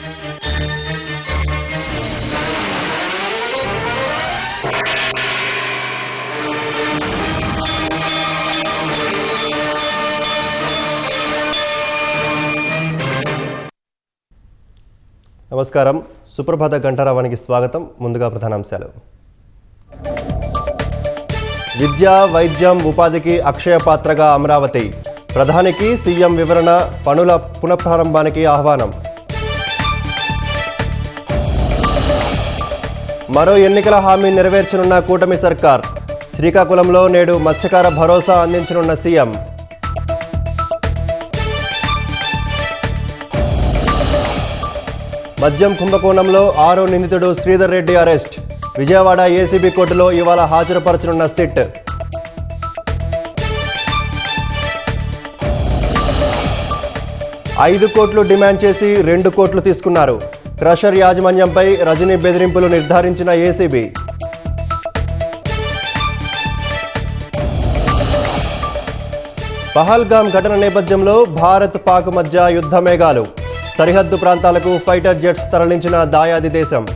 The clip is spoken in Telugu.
నమస్కారం. సుప్రభాత గంటారావానికి స్వాగతం. ముందుగా ప్రధానాంశాలు. విద్య, వైద్యం, ఉపాధికి అక్షయ పాత్రగా అమరావతి. ప్రధానికి సీఎం వివరణ. పనుల పునఃప్రారంభానికి ఆహ్వానం. మరో ఎన్నికల హామీ నెరవేర్చనున్న కూటమి సర్కార్. శ్రీకాకుళంలో నేడు మత్స్యకార భరోసా అందించనున్న సీఎం. మద్యం కుంభకోణంలో 6వ నిందితుడు శ్రీధర్ రెడ్డి అరెస్ట్. విజయవాడ ఏసీబీ కోర్టులో ఇవాళ హాజరుపరచనున్న సిట్. 5 కోట్లు డిమాండ్ చేసి 2 కోట్లు తీసుకున్నారు. క్రషర్ యాజమాన్యంపై రజనీ బెదిరింపులు నిర్ధారించిన ఏసీబీ. పహల్గామ్ ఘటన నేపథ్యంలో భారత్ పాక్ మధ్య యుద్ధ మేఘాలు. సరిహద్దు ప్రాంతాలకు ఫైటర్ జెట్స్ తరలించిన దాయాది దేశం.